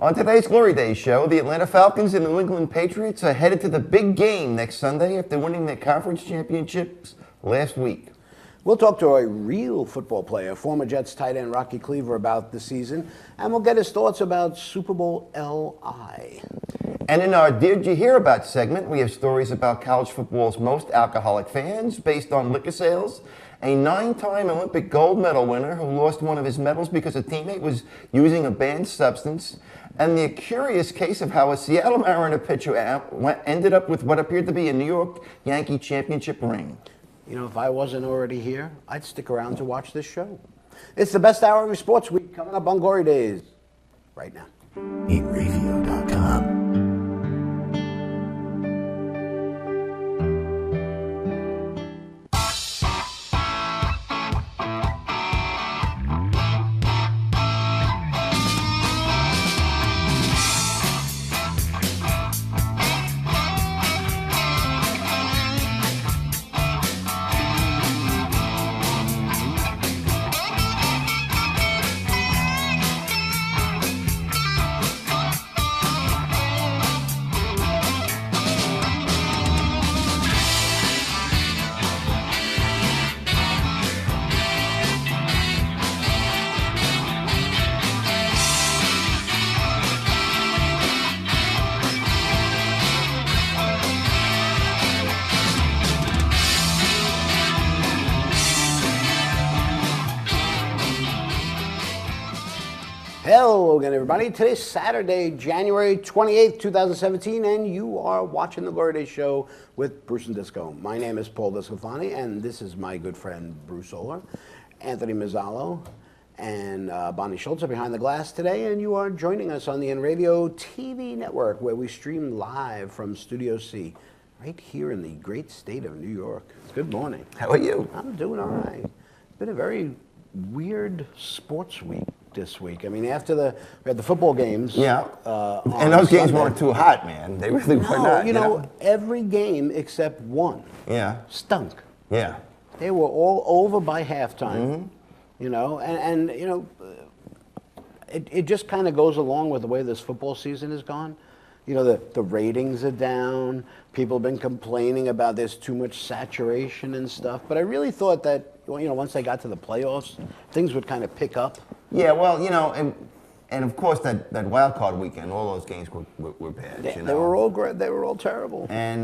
On today's Glory Days show, the Atlanta Falcons and New England Patriots are headed to the big game next Sunday after winning their conference championships last week. We'll talk to a real football player, former Jets tight end Rocky Cleaver, about the season, and we'll get his thoughts about Super Bowl LI. And in our Did You Hear About segment, we have stories about college football's most alcoholic fans based on liquor sales, a 9-time Olympic gold medal winner who lost one of his medals because a teammate was using a banned substance, and the curious case of how a Seattle Mariner pitcher ended up with what appeared to be a New York Yankee championship ring. You know, if I wasn't already here, I'd stick around to watch this show. It's the best hour of sports week coming up on Glory Days right now. Inravio.com. Hello again, everybody. Today's Saturday, January 28th, 2017, and you are watching the Glory Days show with Bruce and Disco. My name is Paul Discofani, and this is my good friend Bruce Oler, Anthony Mazzallo, and Bonnie Schultz are behind the glass today, and you are joining us on the Inravio TV network, where we stream live from Studio C, right here in the great state of New York. Good morning. How are you? I'm doing all right. It's been a very weird sports week this week. I mean, after we had the football games. Yeah. And those games Sunday. weren't too hot, man. They really were not. You know, every game except one. Yeah. Stunk. Yeah. They were all over by halftime. You know, and you know, it just kind of goes along with the way this football season has gone. You know, the ratings are down. People have been complaining about there's too much saturation and stuff. But I really thought that, you know, once they got to the playoffs, things would kind of pick up. Yeah, well, you know, and of course that wild card weekend, all those games were bad. They, you know? they were all great. They were all terrible. And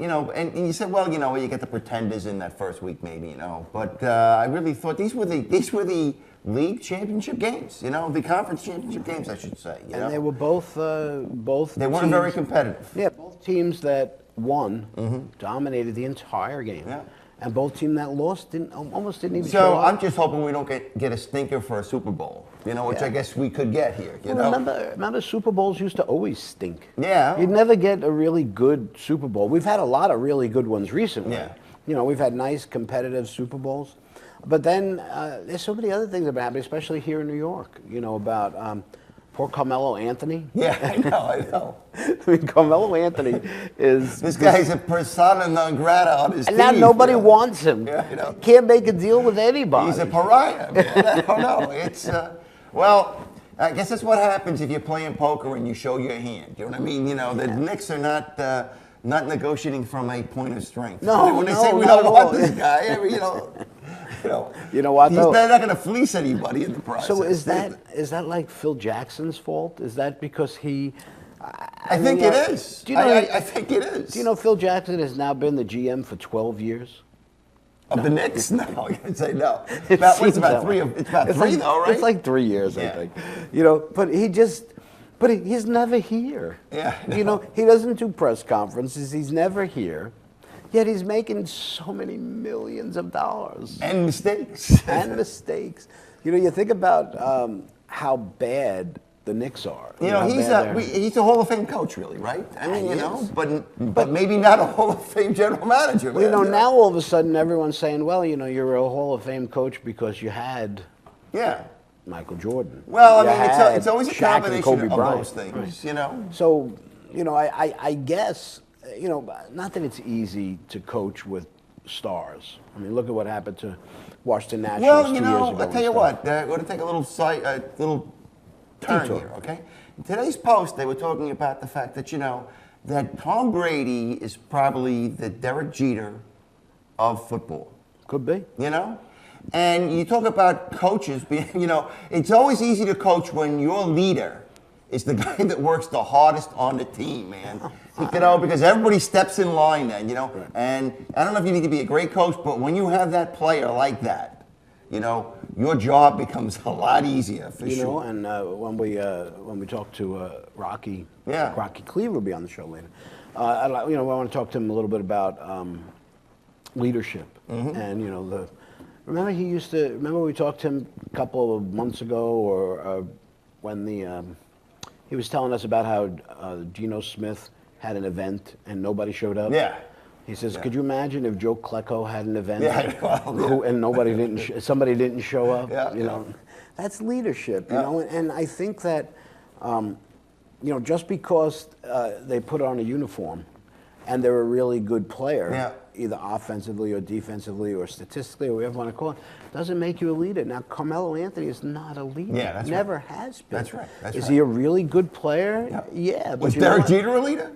you know, and you said, well, you know, you get the pretenders in that first week, maybe, you know. But I really thought these were the league championship games, you know, the conference championship games, I should say. You know? They were both. They weren't teams, very competitive. Yeah, both teams that won dominated the entire game. Yeah. And both teams that lost almost didn't even show So up. I'm just hoping we don't get a stinker for a Super Bowl, you know, which Yeah. I guess we could get here. You Well, know, remember Super Bowls used to always stink. Yeah. You'd never get a really good Super Bowl. We've had a lot of really good ones recently. Yeah. You know, we've had nice competitive Super Bowls. But then there's so many other things that have happened, especially here in New York, you know, about poor Carmelo Anthony. Yeah, I know. I mean, Carmelo Anthony is... This guy's a persona non grata on his And team. now nobody you know? wants him. Yeah, you know. Can't make a deal with anybody. He's a pariah, man. I don't know. It's, well, I guess that's what happens if you're playing poker and you show your hand. You know what I mean? You know, the Knicks are not negotiating from a point of strength. No, when they no, say we not don't at want all. this guy, I mean, you know what, he's though? not going to fleece anybody in the process. So is that like Phil Jackson's fault? Is that because he... I think it is. Do you know, I think it is. Do you know Phil Jackson has now been the GM for 12 years? Of the Knicks? No, I'd say no. It It's seems about that three. way. It's about three, though, right? It's like 3 years, Yeah. I think. You know, but he's never here. Yeah, I You know, he doesn't do press conferences. He's never here. Yet he's making so many millions of dollars. And mistakes. And mistakes. You know, you think about how bad the Knicks are. You know, how bad he's a Hall of Fame coach, really, right? I mean, He you know, is. but maybe not a Hall of Fame general manager. Well, you man, know, now all of a sudden everyone's saying, well, you know, you're a Hall of Fame coach because you had Yeah. Michael Jordan. Well, You I mean, had it's always a Shaq and combination Kobe of Bryant. those things, you know. So, you know, I guess, you know, not that it's easy to coach with stars. I mean, look at what happened to Washington Nationals Well, 2 you years know, ago. I'll tell you what, we're going to take a little turn Detour. here, okay? In today's post, they were talking about the fact that, that Tom Brady is probably the Derek Jeter of football. Could be. And you talk about coaches being, it's always easy to coach when your leader is the guy that works the hardest on the team, man. Because everybody steps in line then, Right. And I don't know if you need to be a great coach, but when you have that player like that, your job becomes a lot easier for sure. And when we talk to Rocky, Yeah. Rocky Cleaver will be on the show later. I want to talk to him a little bit about leadership, and remember we talked to him a couple of months ago, or when he was telling us about how Geno Smith had an event and nobody showed up. Yeah. He says, "Could you imagine if Joe Klecko had an event Yeah, and nobody somebody didn't show up?" Yeah, That's leadership. Yeah. And I think that just because they put on a uniform and they're a really good player, Yeah. either offensively or defensively or statistically or whatever you want to call it, doesn't make you a leader. Now, Carmelo Anthony is not a leader. Yeah, that's Never right. has been. That's right. Is he a really good player? Yeah. But Was you know Derek what? Jeter a leader?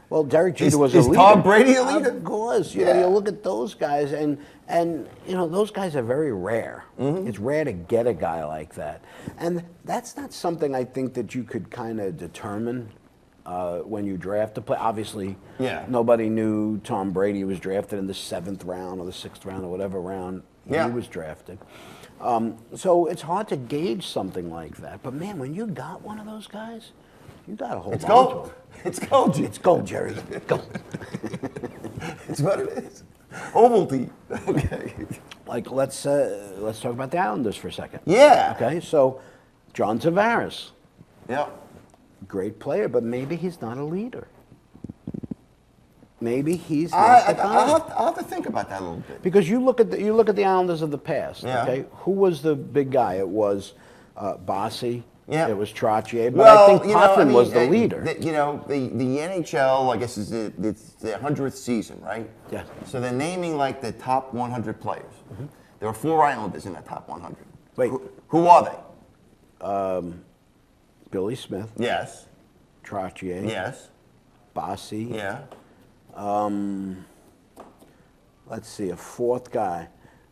Well, Derek Jeter was a is leader. Tom Brady a leader? Of course. Yeah. You look at those guys, and those guys are very rare. It's rare to get a guy like that. And that's not something I think that you could kind of determine when you draft a player. Obviously, nobody knew Tom Brady was drafted in the 7th round or the 6th round or whatever round he was drafted. So it's hard to gauge something like that. But, man, when you got one of those guys, you got to hold on to gold. him. It's gold. Jim. It's gold, Jerry. Gold. It's what it is. Ovaltine. Okay. Like, let's talk about the Islanders for a second. Yeah. Okay, so John Tavares, Yeah. great player, but maybe he's not a leader. Maybe he's not the guy. I'll have to think about that a little bit. Because you look at the Islanders of the past. Yeah. Okay, who was the big guy? It was Bossy. Yeah. It was Trottier. But I think Potvin was the leader. The NHL, I guess, it's the 100th season, right? Yeah. So they're naming like the top 100 players. There are 4 Islanders in that top 100. Wait. Who are they? Billy Smith, Yes. Trottier, Yes. Bossy. Yeah. Let's see, a 4th guy.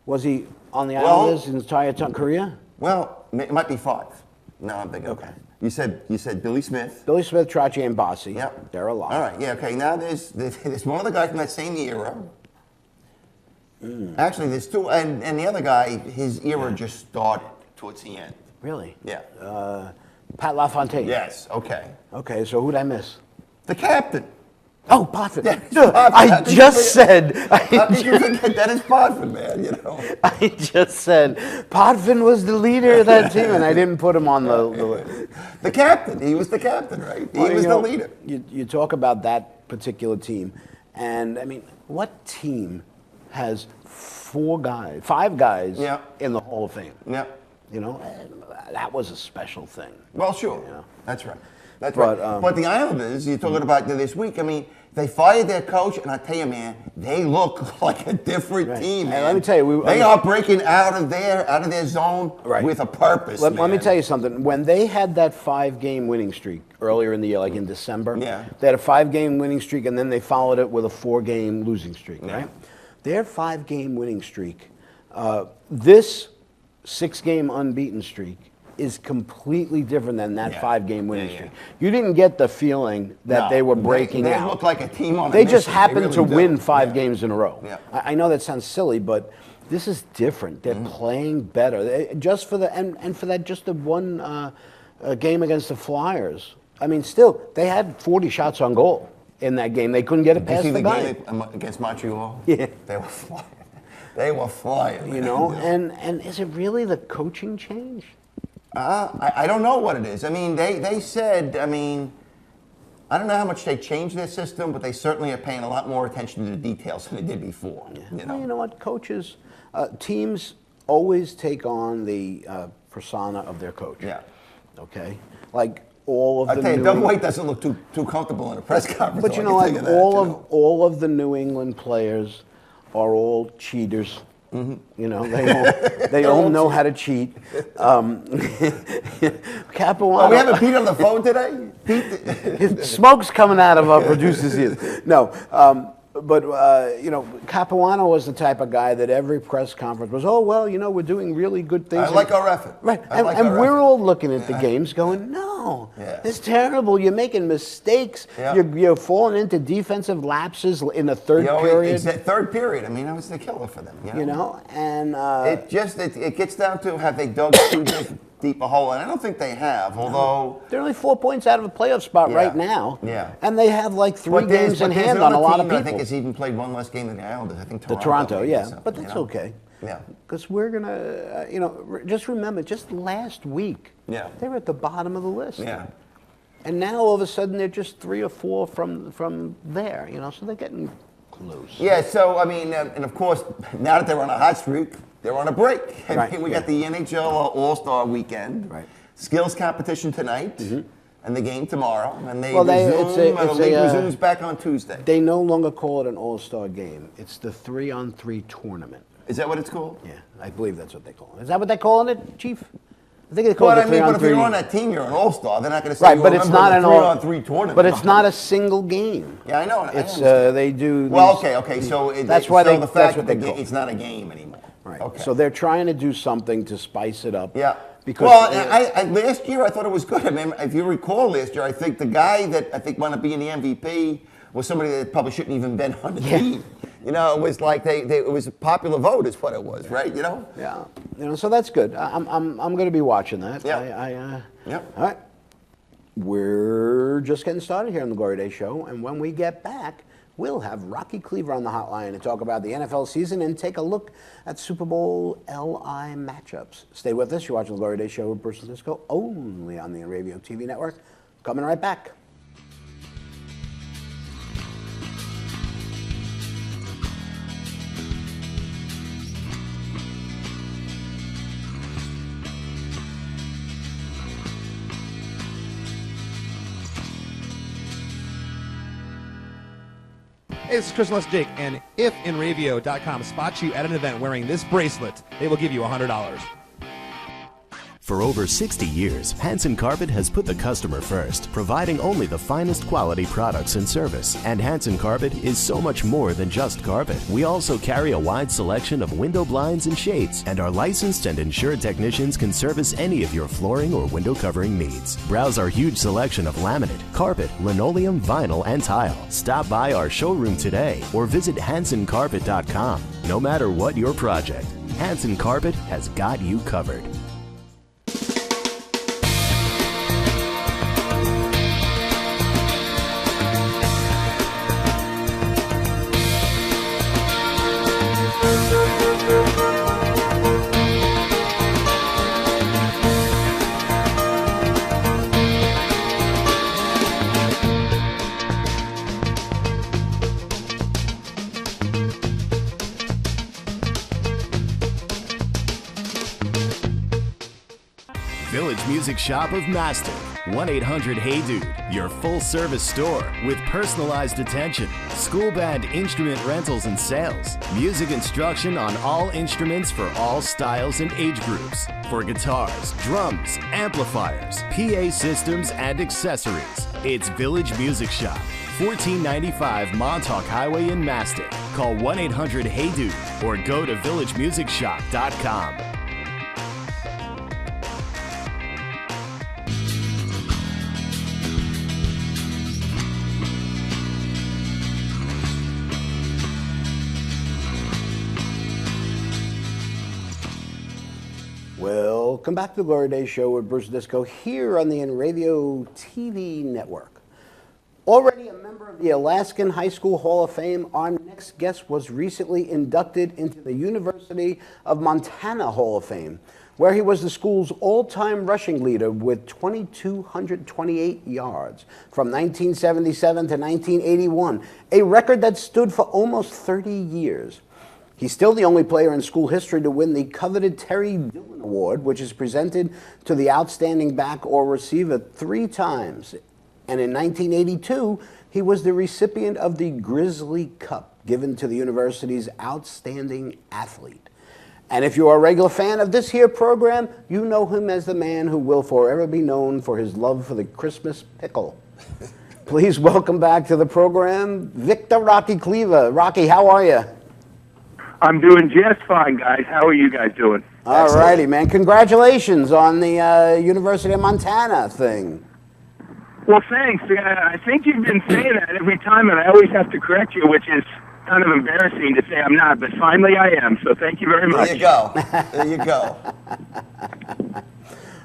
Was he on the Well- Islanders his entire career? Well, it might be 5. No, I'm thinking. Okay. You said Billy Smith. Billy Smith, Trottier, and Bossy. Yep. They're alive. All right. Yeah. Okay. Now there's one other guy from that same era. Actually, there's 2, and the other guy, his era just started towards the end. Really? Yeah. Pat LaFontaine. Yes. Okay. Okay, so who'd I miss? The captain. Oh, Potvin. Yeah, I Potvin. just said. How could you forget that is Potvin, man? I just said Potvin was the leader of that team, and I didn't put him on the The captain. He was the captain, right? He was the leader. You talk about that particular team, and I mean, what team has 5 guys Yeah. in the Hall of Fame? Yeah. That was a special thing. Well, sure. Yeah. That's right. That's But, right. But the Islanders, you're talking about this week. I mean, they fired their coach, and I tell you, man, they look like a different Right. team, Hey, man. let me tell you, they are breaking out of their zone with a purpose. Let me man. tell you something. When they had that 5-game winning streak earlier in the year, like in December, Yeah. they had a 5-game winning streak, and then they followed it with a 4-game losing streak, Yeah. right? Their 5-game winning streak, this 6-game unbeaten streak, is completely different than that 5-game winning streak. You didn't get the feeling that they were breaking they out. look like a team on a They just mission. happened really to do. win 5 games in a row. Yeah. I know that sounds silly, but this is different. They're playing better. Just for the and for that just the one game against the Flyers. I mean, still they had 40 shots on goal in that game. They couldn't get it Did you past see the the guy. game against Montreal? Yeah. They were flying. They were flying. And is it really the coaching change? I don't know what it is. I mean, they said, I mean, I don't know how much they changed their system, but they certainly are paying a lot more attention to the details than they did before. Well, you know what? Coaches, teams always take on the persona of their coach. Yeah. Okay? Like all of I the tell you, New Doug England- White doesn't look too comfortable in a press conference. But so you I know, can like tell you that, all of the New England players are all cheaters. You know, they all know how to cheat. Capuano. Oh, we haven't Pete on the phone today? Pete? Smoke's coming out of our producer's ears. No, but you know, Capuano was the type of guy that every press conference was, oh, well, you know, we're doing really good things. I like our effort. Right, and we're all looking at the games going, no, it's terrible. You're making mistakes. Yeah. You're falling into defensive lapses in the third period. It's that third period. I mean, that was the killer for them. You know, and it gets down to have they dug too deep a hole, and I don't think they have. Although they're only 4 points out of a playoff spot right now. Yeah, and they have like 3 games in hand on a lot of people. I think has even played one less game than the Islanders. I think Toronto, yeah, but that's okay. Yeah, because we're gonna, you know, just remember, just last week, they were at the bottom of the list. Yeah. And now all of a sudden they're just 3 or 4 from there, you know, so they're getting close. Yeah, so I mean, and of course, now that they're on a hot streak, they're on a break. I mean, we got the NHL All-Star Weekend, skills competition tonight, and the game tomorrow, and the league resumes back on Tuesday. They no longer call it an All-Star game. It's the 3-on-3 tournament. Is that what it's called? Yeah, I believe that's what they call it. Is that what they're calling it, Chief? I think they call it a 3-on-3. But if you're on that team, you're an all-star. They're not going to say but it's not an 3-on-3 tournament. But it's not a single game. Yeah, I know. It's they do. Well, okay. So that's why the fact that it's not a game anymore. Right. Okay. So they're trying to do something to spice it up. Yeah. Because last year I thought it was good. I mean, if you recall last year, I think the guy that I think wound up being the MVP was somebody that probably shouldn't even been on the team. You know, it was like it was a popular vote, is what it was, right? You know. Yeah. You know, so that's good. I'm going to be watching that. Yeah. All right. We're just getting started here on the Glory Day Show, and when we get back, we'll have Rocky Cleaver on the hotline to talk about the NFL season and take a look at Super Bowl LI matchups. Stay with us. You're watching the Glory Day Show with Bruce and Disco, only on the Inravio TV network. Coming right back. Hey, this is Chris Les Jake, and if Inravio.com spots you at an event wearing this bracelet, they will give you $100. For over 60 years, Hanson Carpet has put the customer first, providing only the finest quality products and service. And Hanson Carpet is so much more than just carpet. We also carry a wide selection of window blinds and shades, and our licensed and insured technicians can service any of your flooring or window covering needs. Browse our huge selection of laminate, carpet, linoleum, vinyl, and tile. Stop by our showroom today or visit HansonCarpet.com. No matter what your project, Hanson Carpet has got you covered. Village Music Shop of Mastic. 1-800-HEY-DUDE. Your full-service store with personalized attention, school band instrument rentals and sales, music instruction on all instruments for all styles and age groups, for guitars, drums, amplifiers, PA systems, and accessories. It's Village Music Shop, 1495 Montauk Highway in Mastic. Call 1-800-HEY-DUDE or go to villagemusicshop.com. Welcome back to the Glory Day Show with Bruce Disco here on the Inravio TV network. Already a member of the Alaskan High School Hall of Fame, our next guest was recently inducted into the University of Montana Hall of Fame, where he was the school's all-time rushing leader with 2,228 yards from 1977 to 1981, a record that stood for almost 30 years. He's still the only player in school history to win the coveted Terry Dillon Award, which is presented to the outstanding back or receiver 3 times And in 1982, he was the recipient of the Grizzly Cup, given to the university's outstanding athlete. And if you're a regular fan of this here program, you know him as the man who will forever be known for his love for the Christmas pickle. Please welcome back to the program, Victor Rocky Cleaver. Rocky, how are you? I'm doing just fine, guys. How are you guys doing? All righty, man. Congratulations on the University of Montana thing. Well, thanks. I think you've been saying that every time, and I always have to correct you, which is kind of embarrassing to say I'm not, but finally I am, so thank you very much. There you go. There you go.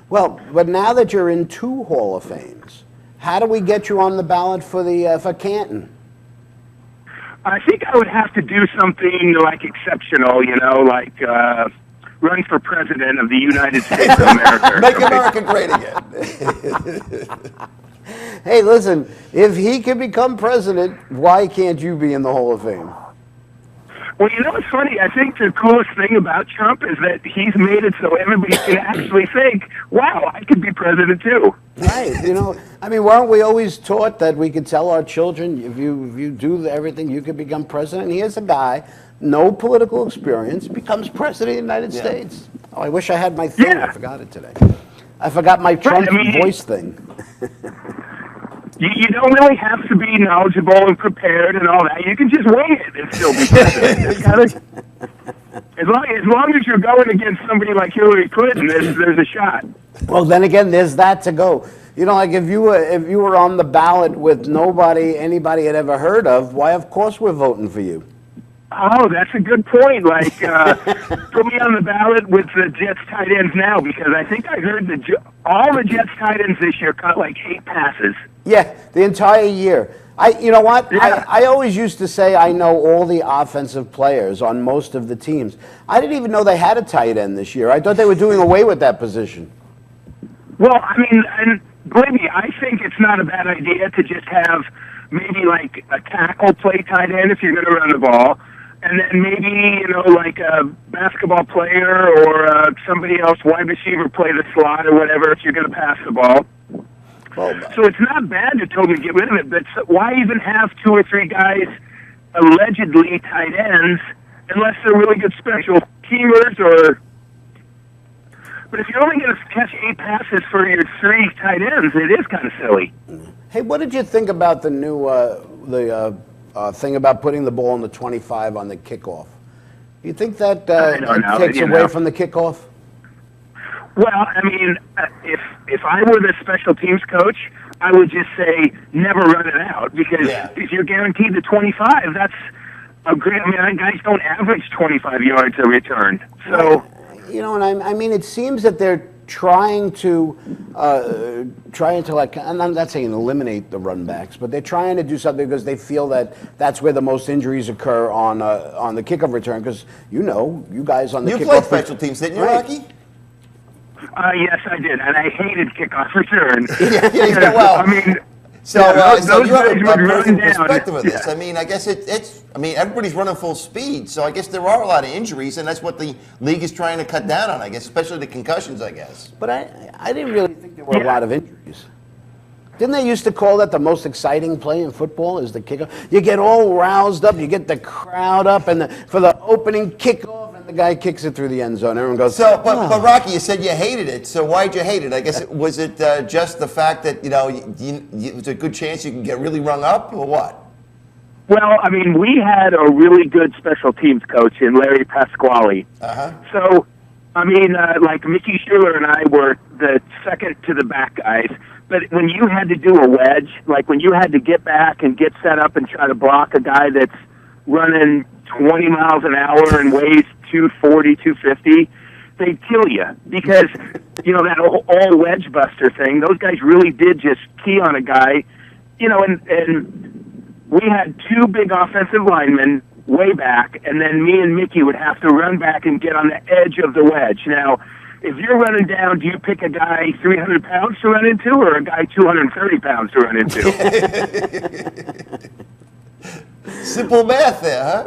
Well, but now that you're in 2 Hall of Fames, how do we get you on the ballot for for Canton? I think I would have to do something like exceptional, like run for president of the United States of America. Make America great again. Hey, listen, if he can become president, why can't you be in the Hall of Fame? Well, it's funny. I think the coolest thing about Trump is that he's made it so everybody can actually think, wow, I could be president too. Right. Weren't we always taught that we could tell our children, if you do everything, you could become president? And here's a guy, no political experience, becomes president of the United States. Oh, I wish I had my thing. Yeah. I forgot it today. I forgot my Trump voice thing. You don't really have to be knowledgeable and prepared and all that. You can just wing it and still be president. It's kind of, as long as you're going against somebody like Hillary Clinton, there's a shot. Well, then again, there's that to go. Like if you were on the ballot with anybody had ever heard of, why, of course, we're voting for you. Oh, that's a good point. Put me on the ballot with the Jets tight ends now, because I think I heard all the Jets tight ends this year caught 8 passes. Yeah, the entire year. You know what? Yeah. I always used to say I know all the offensive players on most of the teams. I didn't even know they had a tight end this year. I thought they were doing away with that position. Well, and believe me, I think it's not a bad idea to just have maybe a tackle play tight end if you're going to run the ball. And then maybe, a basketball player or somebody else, wide receiver, play the slot or whatever if you're going to pass the ball. So it's not bad to totally get rid of it, but why even have 2 or 3 guys allegedly tight ends unless they're really good special teamers or... But if you're only going to catch 8 passes for your 3 tight ends, it is kind of silly. Hey, what did you think about the new thing about putting the ball in the 25 on the kickoff? Do you think that takes away from the kickoff? Well, if I were the special teams coach, I would just say never run it out, because if you're guaranteed the 25, that's a great. Guys don't average 25 yards a return, so. And it seems that they're trying to and I'm not saying eliminate the run backs, but they're trying to do something because they feel that that's where the most injuries occur on the kickoff return. Because you guys on the kickoff. You played special teams, didn't you, Rocky? Yes, I did, and I hated kickoff return. So you have a guys would personal run down. perspective of this. I guess everybody's running full speed, so I guess there are a lot of injuries, and that's what the league is trying to cut down on, I guess, especially the concussions, I guess. But I didn't really think there were a lot of injuries. Didn't they used to call that the most exciting play in football, is the kickoff? You get all roused up, you get the crowd up, and for the opening kickoff, and the guy kicks it through the end zone. Everyone goes, But Rocky, you said you hated it, so why'd you hate it? I guess, was it just the fact that, there's a good chance you can get really rung up, or what? Well, we had a really good special teams coach in Larry Pasquale. Uh-huh. So, Mickey Schuler and I were the second to the back guys. But when you had to do a wedge, when you had to get back and get set up and try to block a guy that's running 20 miles an hour and weighs 240, 250, they'd kill you. Because, that all wedge buster thing, those guys really did just key on a guy, and we had 2 big offensive linemen way back, and then me and Mickey would have to run back and get on the edge of the wedge. Now, if you're running down, do you pick a guy 300 pounds to run into or a guy 230 pounds to run into? Simple math there, huh?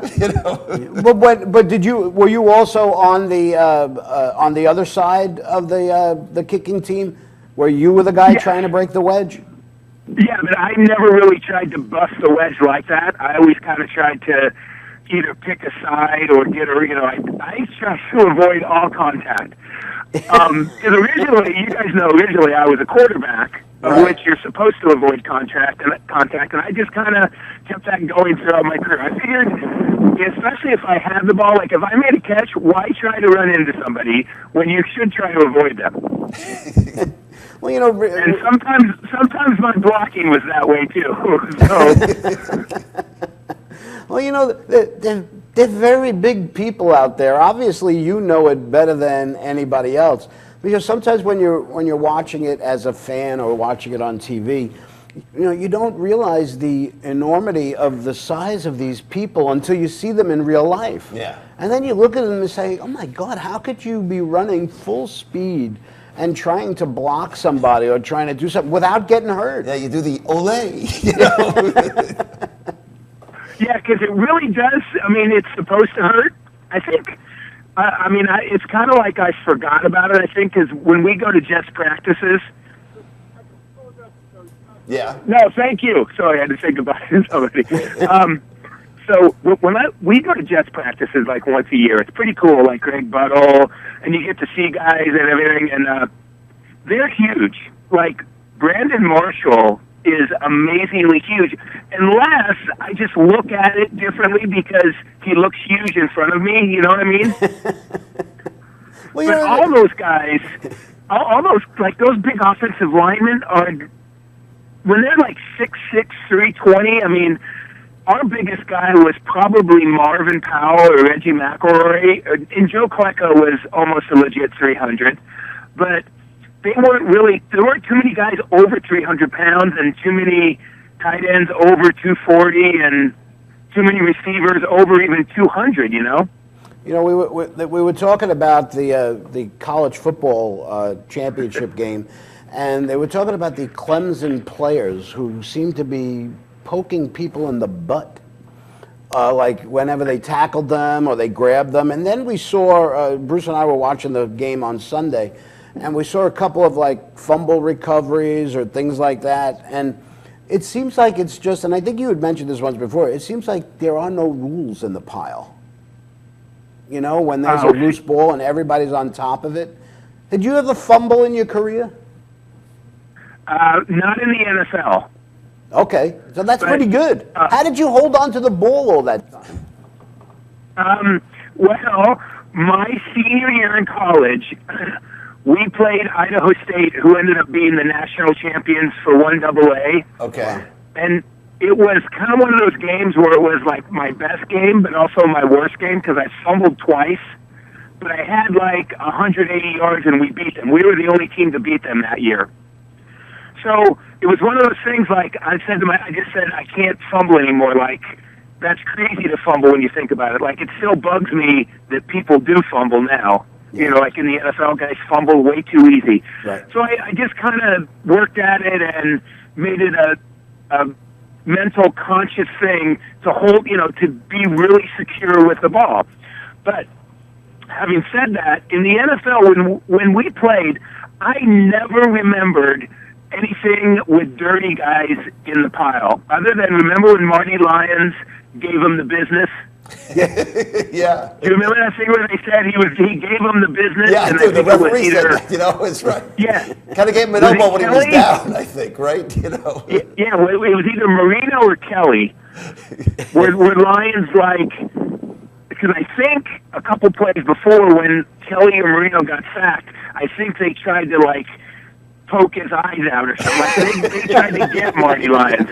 But were you also on the other side of the kicking team, where you were the guy trying to break the wedge? Yeah, but I never really tried to bust the wedge like that. I always kind of tried to either pick a side or get a, I tried to avoid all contact. Because originally, you guys know, originally I was a quarterback, of Right. which you're supposed to avoid contact, and I just kind of kept that going throughout my career. I figured, especially if I had the ball, like if I made a catch, why try to run into somebody when you should try to avoid them? Well, you know, And sometimes my blocking was that way too. So well, you know, they're very big people out there. Obviously, you know it better than anybody else, because sometimes when you're watching it as a fan or watching it on TV, you know, you don't realize the enormity of the size of these people until you see them in real life. Yeah. And then you look at them and say, "Oh my God, how could you be running full speed and trying to block somebody or trying to do something without getting hurt?" Yeah, you do the ole. You know? yeah, because it really does. I mean, it's supposed to hurt. I think. It's kind of like I forgot about it. I think because when we go to Jets practices. Yeah. No, thank you. Sorry, I had to say goodbye to somebody. So when we go to Jets practices like once a year, it's pretty cool. Like Greg Buttle, and you get to see guys and everything, and they're huge. Like Brandon Marshall is amazingly huge, unless I just look at it differently because he looks huge in front of me. You know what I mean? Well, But all those guys, all those like those big offensive linemen are. When they're like 6'6", 320, I mean, our biggest guy was probably Marvin Powell or Reggie McElroy, and Joe Klecko was almost a legit 300. But there weren't too many guys over 300 pounds and too many tight ends over 240 and too many receivers over even 200, you know? You know, we were talking about the college football championship game, and they were talking about the Clemson players who seem to be poking people in the butt, like whenever they tackled them or they grabbed them. And then we saw, Bruce and I were watching the game on Sunday, and we saw a couple of like fumble recoveries or things like that. And it seems like it's just, and I think you had mentioned this once before, it seems like there are no rules in the pile. You know, when there's a loose ball and everybody's on top of it. Did you ever fumble in your career? Not in the NFL. Okay, so that's But, pretty good. How did you hold on to the ball all that time? Well, my senior year in college, we played Idaho State, who ended up being the national champions for 1AA. Okay. And it was kind of one of those games where it was like my best game, but also my worst game because I fumbled twice. But I had like 180 yards and we beat them. We were the only team to beat them that year. So it was one of those things like I just said, I can't fumble anymore. Like, that's crazy to fumble when you think about it. Like, it still bugs me that people do fumble now. You know, like in the NFL, guys fumble way too easy. Right. So I just kind of worked at it and made it a mental, conscious thing to hold, to be really secure with the ball. But having said that, in the NFL, when we played, I never remembered anything with dirty guys in the pile, other than remember when Marty Lyons gave him the business? Yeah. Do you remember that thing where they said he gave him the business? Yeah, and dude, the I think it was referee said either, that, it's right. Yeah. Kind of gave him an Was it elbow when he was Kelly? down, I think, right? Yeah, well, it was either Marino or Kelly. where Lyons, because I think a couple plays before when Kelly or Marino got sacked, I think they tried to, poke his eyes out or something. They tried to get Marty Lyons.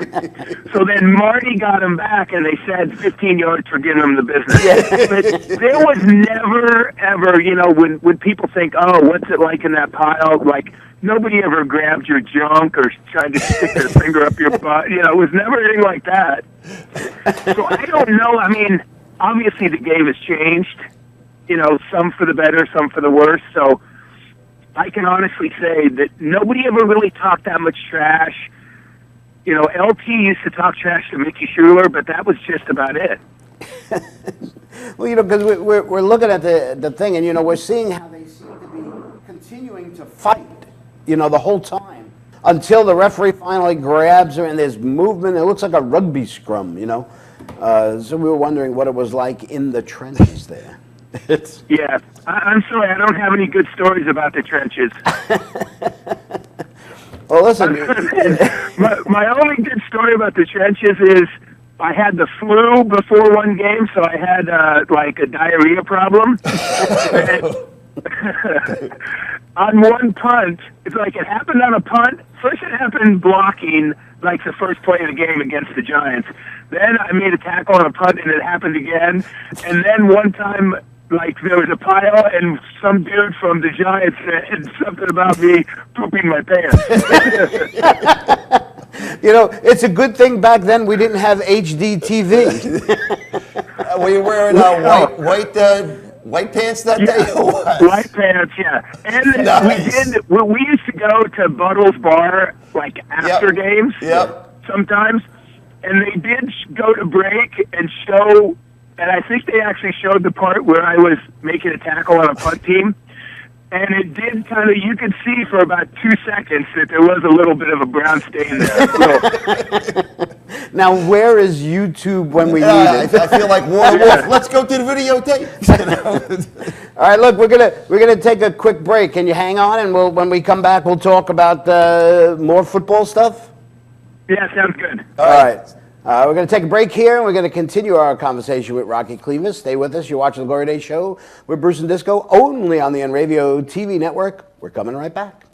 So then Marty got him back, and they said 15 yards for giving him the business. But there was never, ever, when people think, oh, what's it like in that pile? Like, nobody ever grabbed your junk or tried to stick their finger up your butt. It was never anything like that. So I don't know. I mean, obviously the game has changed. Some for the better, some for the worse. So I can honestly say that nobody ever really talked that much trash. LT used to talk trash to Mickey Schuler, but that was just about it. Well, because we're looking at the thing, and we're seeing how they seem to be continuing to fight, the whole time. until the referee finally grabs her and there's movement. It looks like a rugby scrum, you know. So we were wondering what it was like in the trenches there. Yeah, I'm sorry, I don't have any good stories about the trenches. Well, listen. my only good story about the trenches is I had the flu before one game, so I had like a diarrhea problem. On one punt, it's like it happened on a punt. First it happened blocking, like the first play of the game against the Giants. Then I made a tackle on a punt, and it happened again. And then one time, like there was a pile, and some dude from the Giants said something about me pooping my pants. You know, it's a good thing back then we didn't have HD TV. Were you wearing white pants that day? Or what? White pants, yeah. And Nice. we used to go to Buttle's Bar, like, after games sometimes, and they did go to break and show, and I think they actually showed the part where I was making a tackle on a punt team, and it did kind of, you could see for about 2 seconds that there was a little bit of a brown stain there. Now, where is YouTube when we need it? I feel like Warner Wolf. Let's go to the videotape. You know? All right, look, we're gonna take a quick break. Can you hang on? And when we come back, we'll talk about more football stuff. Yeah, sounds good. All right. We're going to take a break here, and we're going to continue our conversation with Rocky Clevis. Stay with us. You're watching The Glory Days Show with Bruce and Disco, only on the Inravio TV network. We're coming right back.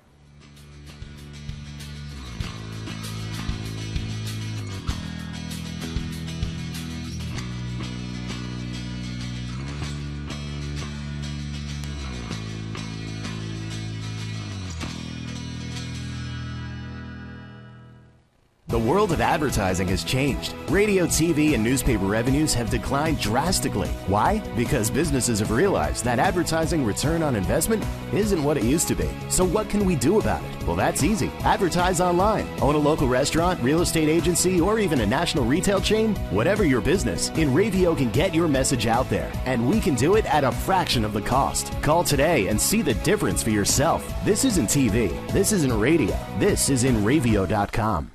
The world of advertising has changed. Radio, TV, and newspaper revenues have declined drastically. Why? Because businesses have realized that advertising return on investment isn't what it used to be. So what can we do about it? Well, that's easy. Advertise online. Own a local restaurant, real estate agency, or even a national retail chain? Whatever your business, Inravio can get your message out there, and we can do it at a fraction of the cost. Call today and see the difference for yourself. This isn't TV. This isn't radio. This is Inravio.com.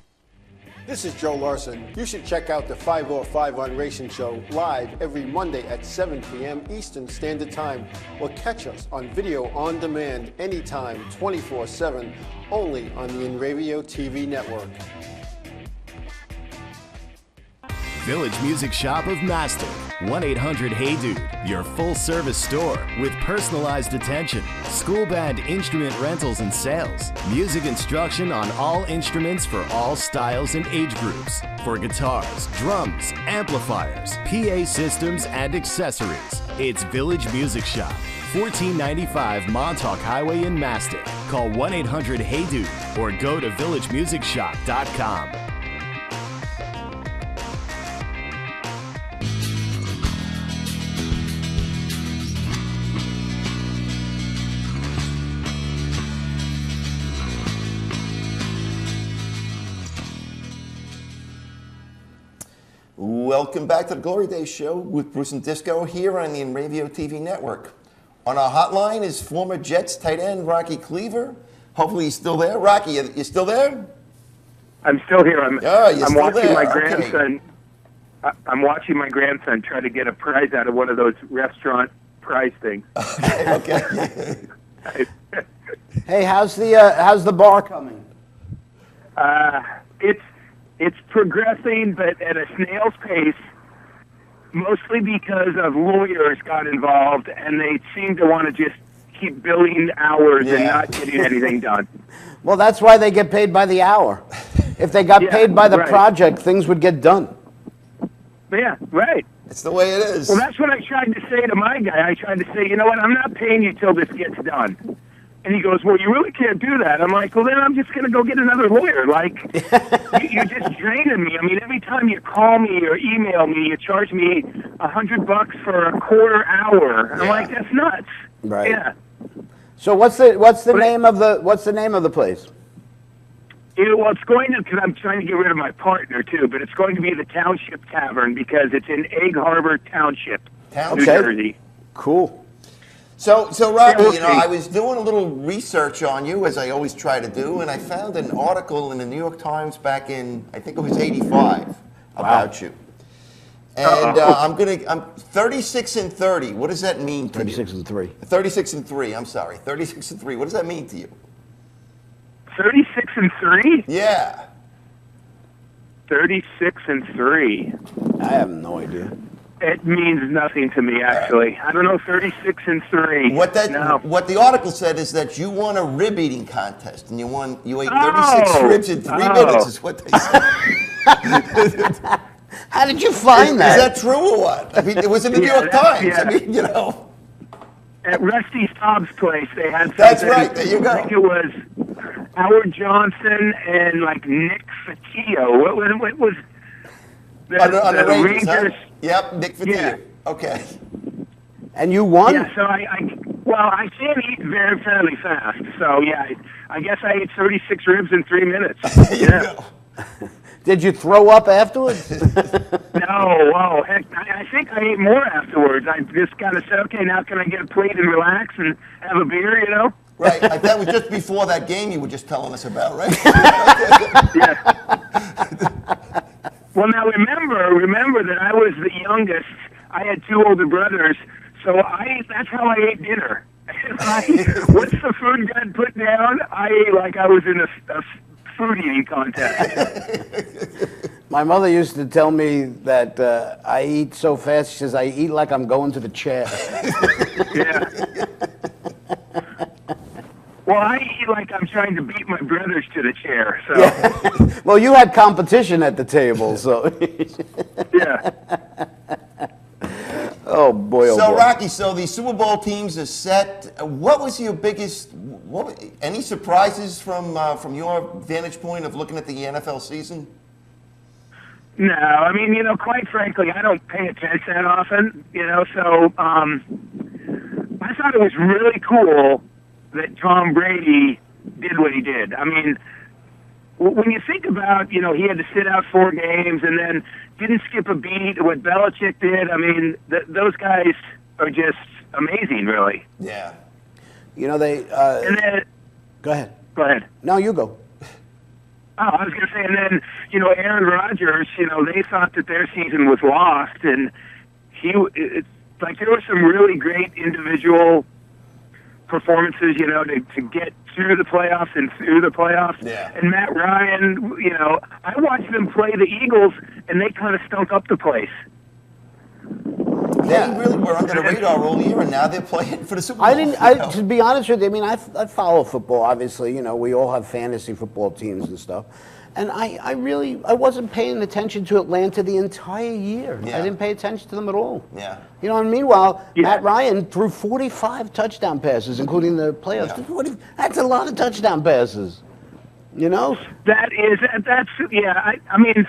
This is Joe Larson. You should check out the 505 on Racing Show live every Monday at 7 p.m. Eastern Standard Time, or catch us on video on demand anytime, 24/7, only on the Inravio TV network. Village Music Shop of Mastic. 1-800-HEY-DUDE. Your full-service store with personalized attention, school band instrument rentals and sales, music instruction on all instruments for all styles and age groups, for guitars, drums, amplifiers, PA systems, and accessories. It's Village Music Shop. 1495 Montauk Highway in Mastic. Call 1-800-HEY-DUDE or go to villagemusicshop.com. Welcome back to the Glory Days Show with Bruce and Disco here on the Inravio TV network. On our hotline is former Jets tight end Rocky Cleaver. Hopefully he's still there. Rocky, you still there? I'm still here. I'm still watching there. my Okay. grandson. I'm watching my grandson try to get a prize out of one of those restaurant prize things. Okay. Hey, how's the bar coming? It's progressing, but at a snail's pace, mostly because of lawyers got involved, and they seem to want to just keep billing hours and not getting anything done. Well, that's why they get paid by the hour. If they got paid by the project, things would get done. Yeah, right. It's the way it is. Well, that's what I tried to say to my guy. I tried to say, you know what, I'm not paying you till this gets done. And he goes, well, you really can't do that. I'm like, well, then I'm just going to go get another lawyer. Like, you're just draining me. I mean, every time you call me or email me, you charge me $100 for a quarter hour. I'm like, that's nuts. Right. Yeah. So what's the name of the place? Well, it's going to, because I'm trying to get rid of my partner, too, but it's going to be the Township Tavern because it's in Egg Harbor Township, New Jersey. Cool. So Rocky, we'll you know, see. I was doing a little research on you, as I always try to do, and I found an article in the New York Times back in, I think it was '85, about you. And I'm 36 and 30. What does that mean to 36 you? and 3. 36 and 3. I'm sorry, 36 and 3. What does that mean to you? 36 and 3. Yeah. 36 and 3. I have no idea. It means nothing to me, actually. I don't know, 36 and 3. What the article said is that you won a rib eating contest, and you ate 36 ribs in 3 minutes. Is what they said. How did you find that? Is that true or what? I mean, it was in the New York Times. Yeah. I mean, you know. At Rusty Staub's place, they had something. That's right. There you go. I think it was Howard Johnson and like Nick Fatillo. What was on the Rangers? Huh? Rangers? Yep, Nick Fatillo. Yeah. Okay. And you won? Yeah, so I can eat very fairly fast. So yeah, I guess I ate 36 ribs in 3 minutes. There you go. Did you throw up afterwards? No, oh heck, I think I ate more afterwards. I just kind of said, okay, now can I get a plate and relax and have a beer, you know? Right. That was just before that game you were just telling us about, right? Yeah. Well, now remember that I was the youngest. I had 2 older brothers, so that's how I ate dinner. Once the food got put down, I ate like I was in a food eating contest. My mother used to tell me that I eat so fast. She says, I eat like I'm going to the chair. Yeah. Well, I eat like I'm trying to beat my brothers to the chair. So Yeah. Well, you had competition at the table, so. yeah. Oh boy! Oh So boy. Rocky, so the Super Bowl teams are set. What was your biggest? Any surprises from your vantage point of looking at the NFL season? No, I mean, you know, quite frankly, I don't pay attention that often, you know, so I thought it was really cool that Tom Brady did what he did. I mean, when you think about, you know, he had to sit out 4 games and then didn't skip a beat, what Belichick did, I mean, those guys are just amazing, really. Yeah. You know they. And then, Go ahead. go ahead. No, you go. Oh, I was going to say, and then, you know, Aaron Rodgers, you know, they thought that their season was lost, and it's like there were some really great individual performances, you know, to get through the playoffs and through the playoffs. Yeah. And Matt Ryan, you know, I watched them play the Eagles, and they kind of stunk up the place. They really were under the radar all year, and now they're playing for the Super Bowl. To be honest with you, I mean, I follow football. Obviously, you know, we all have fantasy football teams and stuff. And I wasn't paying attention to Atlanta the entire year. Yeah. I didn't pay attention to them at all. Yeah. You know, and meanwhile, Yeah. Matt Ryan threw 45 touchdown passes, including the playoffs. Yeah. That's a lot of touchdown passes. You know? That's yeah. I mean,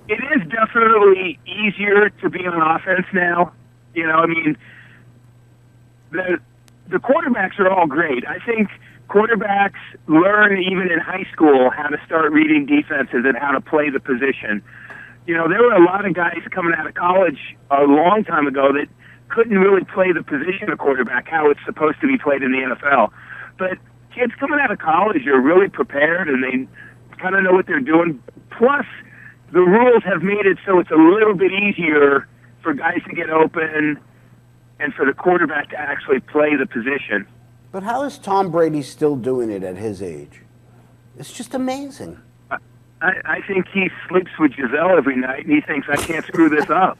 it is definitely easier to be on offense now. You know, I mean, the quarterbacks are all great. I think quarterbacks learn even in high school how to start reading defenses and how to play the position. You know, there were a lot of guys coming out of college a long time ago that couldn't really play the position of quarterback, how it's supposed to be played in the NFL. But kids coming out of college are really prepared, and they kind of know what they're doing. Plus, the rules have made it so it's a little bit easier for guys to get open and for the quarterback to actually play the position. But how is Tom Brady still doing it at his age? It's just amazing. I think he sleeps with Giselle every night, and he thinks, I can't screw this up.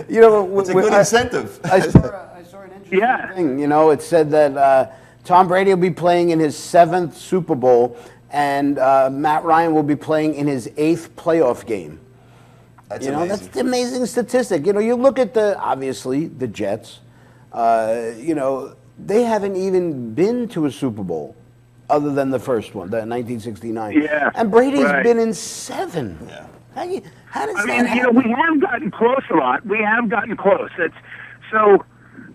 You know, It's a good incentive. I saw an interesting thing. You know, it said that Tom Brady will be playing in his 7th Super Bowl, and Matt Ryan will be playing in his 8th playoff game. That's you know, amazing. that's an amazing statistic. You know, you look at obviously the Jets. You know, they haven't even been to a Super Bowl other than the first one, the 1969. Yeah, and Brady's right. been in 7. Yeah. How does I that mean, happen? you know, we have gotten close a lot. We have gotten close. So,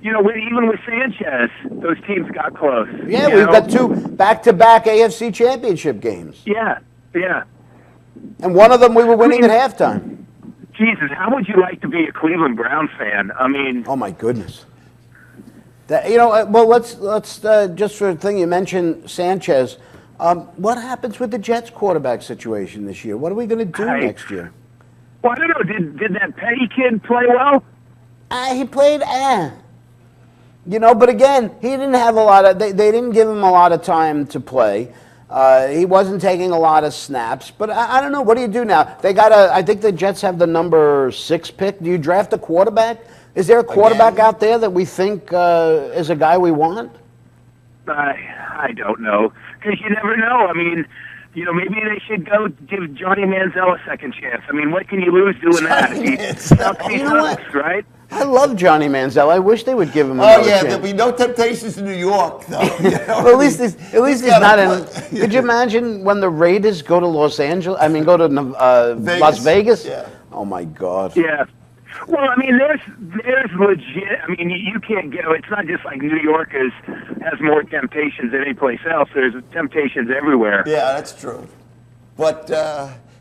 you know, even with Sanchez, those teams got close. Yeah, you we've know? got 2 back-to-back AFC Championship games. Yeah, yeah. And one of them we were winning at halftime. Jesus, how would you like to be a Cleveland Browns fan? I mean, Oh my goodness. Well, let's just for the thing you mentioned, Sanchez. What happens with the Jets quarterback situation this year? What are we going to do next year? well, I don't know. Did that Petty kid play well? He played, but again, he didn't have a lot of. They didn't give him a lot of time to play. He wasn't taking a lot of snaps. But I don't know. What do you do now? I think the Jets have the number 6 pick. Do you draft a quarterback? Is there a quarterback out there that we think is a guy we want? I don't know, because you never know. I mean, maybe they should go give Johnny Manziel a second chance. I mean, what can you lose doing that? You know what? Right? I love Johnny Manziel. I wish they would give him Oh another yeah, chance. there'll be no temptations in New York, though. Well, at least he's not in. Could you imagine when the Raiders go to Los Angeles? I mean, go to Las Vegas? Yeah. Oh my God. Yeah. Well, I mean, there's legit. I mean, you can't get. It's not just like New York has more temptations than any place else. There's temptations everywhere. Yeah, that's true. But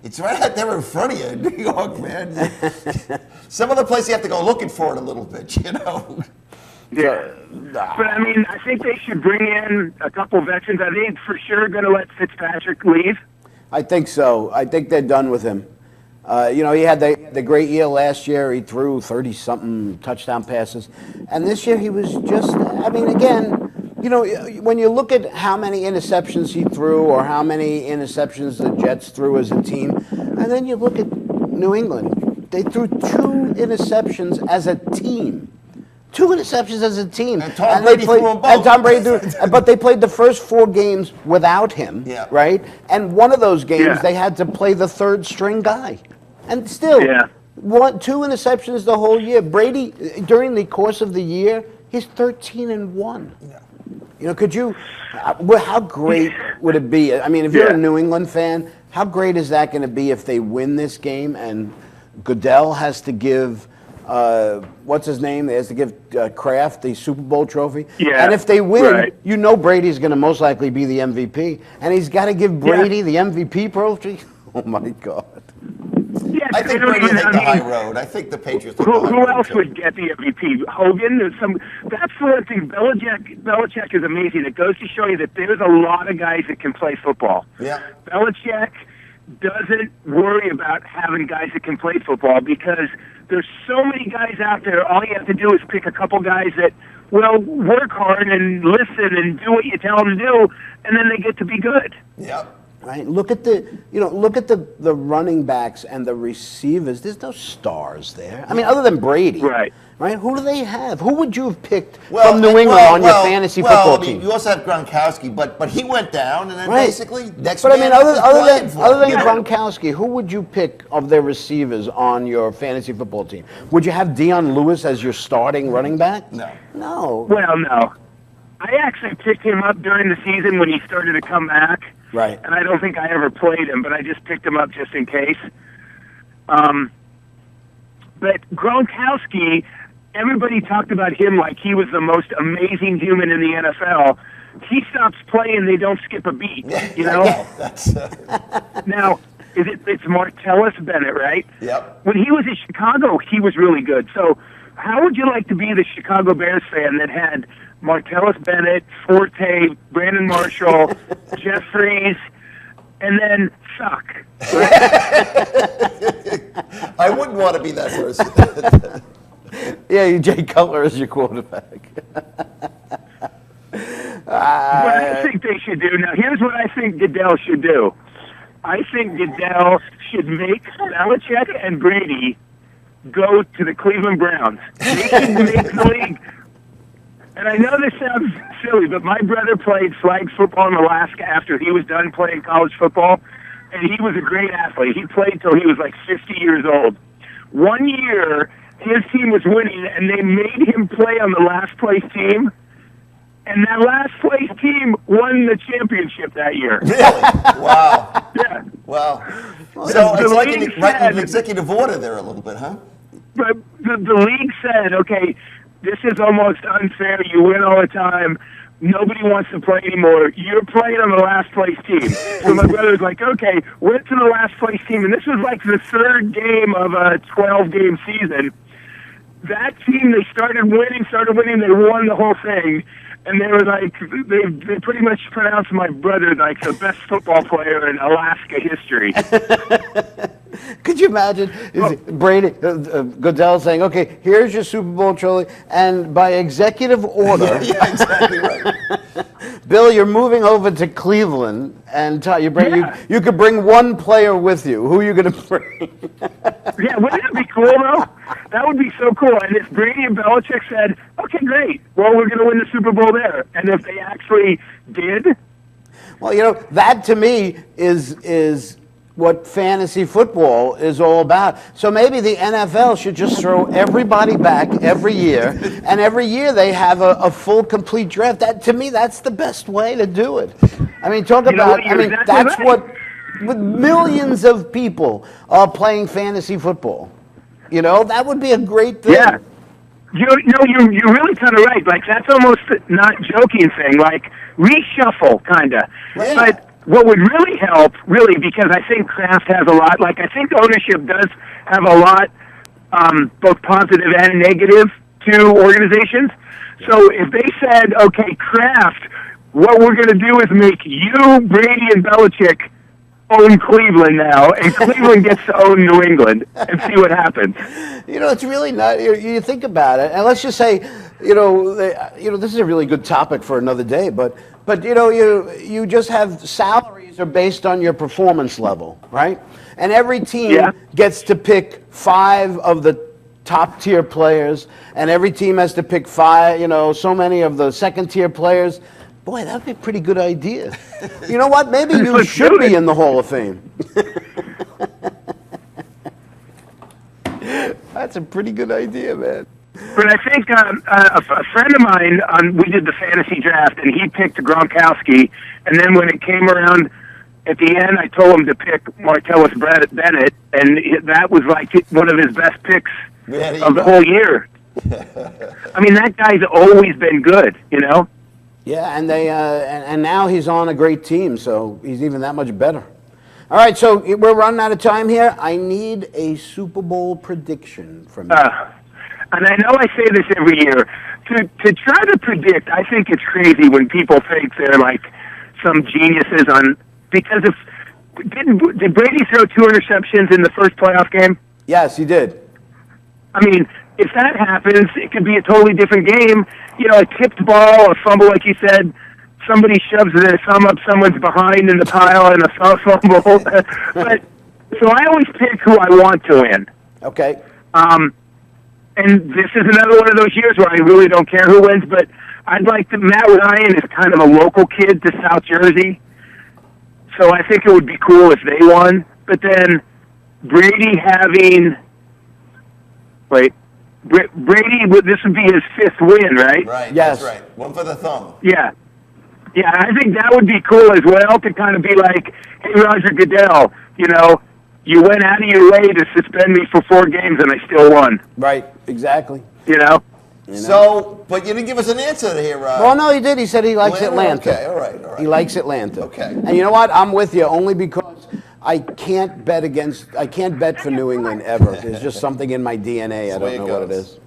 it's right out there in front of you, in New York, man. Some other place you have to go looking for it a little bit, Yeah. But I mean, I think they should bring in a couple veterans. I think for sure going to let Fitzpatrick leave. I think so. I think they're done with him. He had the great year last year. He threw 30-something touchdown passes. And this year he was just, I mean, again, when you look at how many interceptions he threw or how many interceptions the Jets threw as a team, and then you look at New England, they threw 2 interceptions as a team. 2 interceptions as a team. And Tom Brady threw them both. And Tom Brady threw, but they played the first 4 games without him, right? And one of those games, they had to play the 3rd string guy. And still, 2 interceptions the whole year. Brady, during the course of the year, he's 13-1. Yeah. Could you? How great would it be? I mean, if you're a New England fan, how great is that going to be if they win this game and Goodell has to give what's his name? They has to give Kraft the Super Bowl trophy. Yeah. And if they win, Brady's going to most likely be the MVP, and he's got to give Brady the MVP trophy. Oh my God. Yeah, I think Brady will take the high road. I think the Patriots will take the high road. Who else would get the MVP? Hogan? That's the one thing. Belichick is amazing. It goes to show you that there's a lot of guys that can play football. Yeah. Belichick doesn't worry about having guys that can play football because there's so many guys out there. All you have to do is pick a couple guys that will work hard and listen and do what you tell them to do, and then they get to be good. Yep. Right. Look at the running backs and the receivers. There's no stars there. I mean, other than Brady. Right. Right. Who do they have? Who would you have picked from New England on your fantasy football team? You also have Gronkowski, but he went down, and then basically next. But I mean, other than Gronkowski, who would you pick of their receivers on your fantasy football team? Would you have Deion Lewis as your starting running back? No. No. Well, no. I actually picked him up during the season when he started to come back. Right. And I don't think I ever played him, but I just picked him up just in case. But Gronkowski, everybody talked about him like he was the most amazing human in the NFL. He stops playing, they don't skip a beat, That's, Now, it's Martellus Bennett, right? Yep. When he was in Chicago, he was really good. So how would you like to be the Chicago Bears fan that had Martellus Bennett, Forte, Brandon Marshall, Jeffries, and then suck? Right? I wouldn't want to be that person. Yeah, Jay Cutler is your quarterback. What I think they should do now. Here's what I think Goodell should do. I think Goodell should make Belichick and Brady go to the Cleveland Browns. They should make the league. And I know this sounds silly, but my brother played flag football in Alaska after he was done playing college football, and he was a great athlete. He played till he was like 50 years old. One year, his team was winning, and they made him play on the last place team, and that last place team won the championship that year. Really? Wow. Yeah. Wow. The So it's like league an executive order there a little bit, huh? But the league said, okay, this is almost unfair. You win all the time, nobody wants to play anymore. You're playing on the last place team. So my brother was like, okay, went to the last place team. And this was like the third game of a 12-game season. That team, they started winning, they won the whole thing. And they were like, they pretty much pronounced my brother like the best football player in Alaska history. Could you imagine Brady Goodell saying, "Okay, here's your Super Bowl trophy, and by executive order, Yeah, exactly right. Bill, you're moving over to Cleveland, and you could bring one player with you. Who are you going to bring?" Yeah, wouldn't that be cool, though? That would be so cool. And if Brady and Belichick said, okay, great, well, we're going to win the Super Bowl there. And if they actually did. Well, you know, that to me is what fantasy football is all about. So maybe the NFL should just throw everybody back every year, and every year they have a full, complete draft. That, to me, that's the best way to do it. I mean, that's what, with millions of people playing fantasy football. You know, that would be a great thing. Yeah. You're really kind of right. Like, that's almost not joking thing. Like, reshuffle, kind of. Yeah. But what would really help, really, because I think Kraft has a lot, like, I think ownership does have a lot, both positive and negative to organizations. So if they said, okay, Kraft, what we're going to do is make you, Brady, and Belichick own Cleveland now, and Cleveland gets to own New England, and see what happens. You know, it's really not. You think about it, and let's just say, this is a really good topic for another day. But you just have salaries are based on your performance level, right? And every team gets to pick 5 of the top tier players, and every team has to pick 5. So many of the second tier players. Boy, that'd be a pretty good idea. You know what? Maybe you should be in the Hall of Fame. That's a pretty good idea, man. But I think a friend of mine, we did the fantasy draft, and he picked Gronkowski. And then when it came around at the end, I told him to pick Martellus Bennett, and that was like one of his best picks of the whole year. I mean, that guy's always been good, Yeah, and they and now he's on a great team, so he's even that much better. All right, so we're running out of time here. I need a Super Bowl prediction from you. And I know I say this every year. To try to predict, I think it's crazy when people think they're like some geniuses because did Brady throw 2 interceptions in the first playoff game? Yes, he did. I mean, if that happens, it could be a totally different game. A tipped ball, a fumble, like you said, somebody shoves their thumb up someone's behind in the pile and a fumble. But so I always pick who I want to win. Okay. And this is another one of those years where I really don't care who wins, but I'd like to. Matt Ryan is kind of a local kid to South Jersey, so I think it would be cool if they won. But then Brady having. Wait. Brady, this would be his 5th win, right? Right, yes. That's right. One for the thumb. Yeah. Yeah, I think that would be cool as well to kind of be like, hey, Roger Goodell, you went out of your way to suspend me for 4 games and I still won. Right, exactly. So, but you didn't give us an answer here, Rob. Well, no, he did. He said he likes Atlanta. Okay, all right. He likes Atlanta. Okay. And you know what? I'm with you only because I can't bet for New England ever. There's just something in my DNA. I don't know what it is.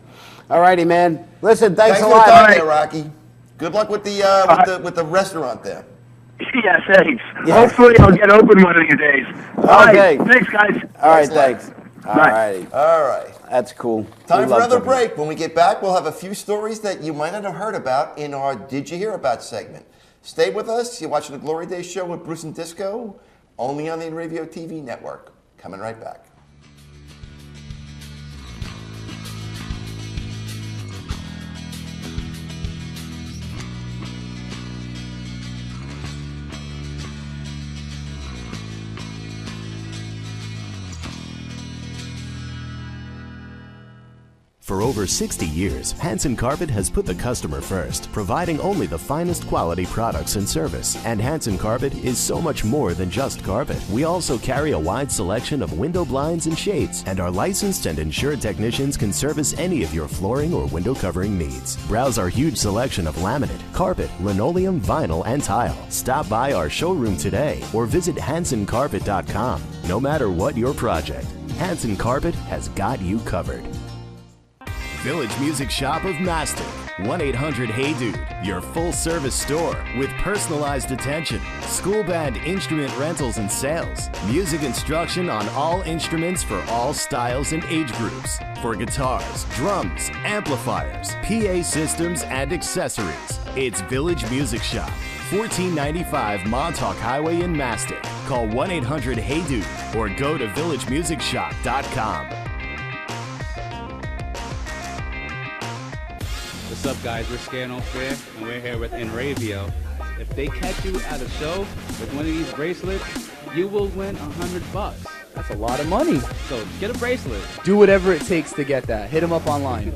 All righty, man. Listen, thanks a lot. Thanks for the time there, Rocky. Good luck with the restaurant there. Yeah, thanks. Yeah. Hopefully I'll get open one of these days. Okay. Right. Thanks, guys. All right, thanks. All Bye. righty. All right. That's cool. Time for another break. When we get back, we'll have a few stories that you might not have heard about in our Did You Hear About segment. Stay with us. You're watching the Glory Days show with Bruce and Disco, only on the Inravio TV network. Coming right back. For over 60 years, Hanson Carpet has put the customer first, providing only the finest quality products and service. And Hanson Carpet is so much more than just carpet. We also carry a wide selection of window blinds and shades, and our licensed and insured technicians can service any of your flooring or window covering needs. Browse our huge selection of laminate, carpet, linoleum, vinyl, and tile. Stop by our showroom today or visit HansonCarpet.com. No matter what your project, Hanson Carpet has got you covered. Village Music Shop of Mastic. 1-800-HEY-DUDE, your full-service store with personalized attention, school band instrument rentals and sales, music instruction on all instruments for all styles and age groups, for guitars, drums, amplifiers, PA systems, and accessories. It's Village Music Shop, 1495 Montauk Highway in Mastic. Call 1-800-HEY-DUDE or go to villagemusicshop.com. What's up, guys? We're Scano Fair, and we're here with Inravio. If they catch you at a show with one of these bracelets, you will win $100. That's a lot of money. So get a bracelet. Do whatever it takes to get that. Hit them up online.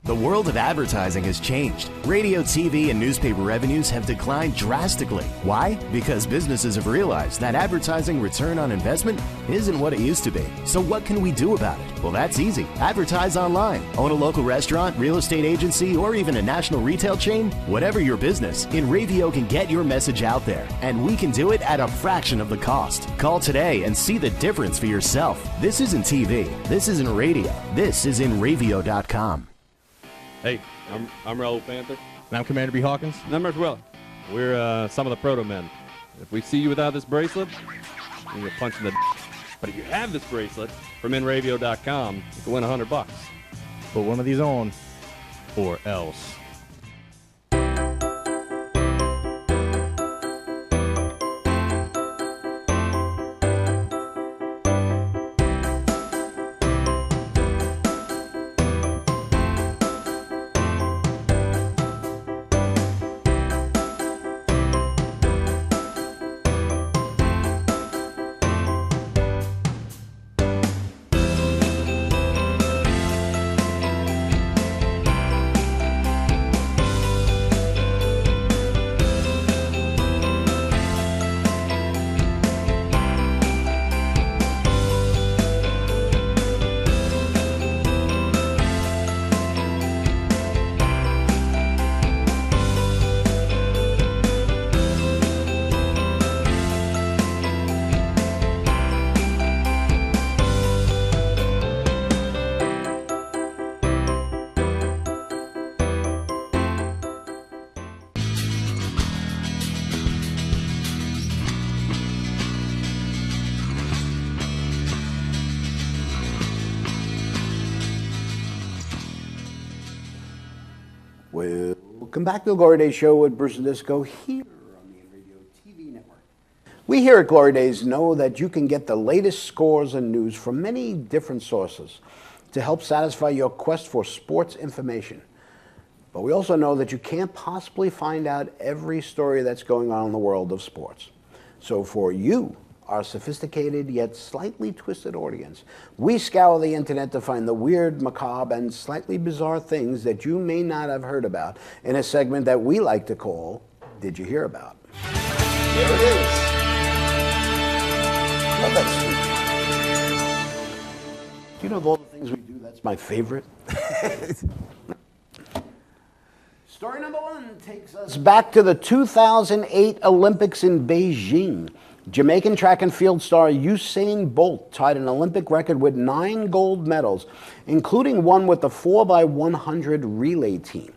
The world of advertising has changed. Radio, TV, and newspaper revenues have declined drastically. Why? Because businesses have realized that advertising return on investment isn't what it used to be. So what can we do about it? Well, that's easy. Advertise online. Own a local restaurant, real estate agency, or even a national retail chain? Whatever your business, Inravio can get your message out there, and we can do it at a fraction of the cost. Call today and see the difference for yourself. This isn't TV. This isn't radio. This is Inravio.com. Hey, I'm Raul Panther. And I'm Commander B. Hawkins. And I'm Merch Weller. We're some of the proto men. If we see you without this bracelet, you're gonna punch in the But if you have this bracelet from Inravio.com, you can win $100. Put one of these on, or else. Welcome back to the Glory Days Show with Bruce and Disco here on the Inravio TV network. We here at Glory Days know that you can get the latest scores and news from many different sources to help satisfy your quest for sports information. But we also know that you can't possibly find out every story that's going on in the world of sports. So for you, our sophisticated yet slightly twisted audience, we scour the internet to find the weird, macabre, and slightly bizarre things that you may not have heard about in a segment that we like to call Did You Hear About? There it is. Love that sweet. You know, of all the things we do, that's my favorite. Story number one takes us back to the 2008 Olympics in Beijing. Jamaican track and field star Usain Bolt tied an Olympic record with 9 gold medals, including one with the 4x100 relay team.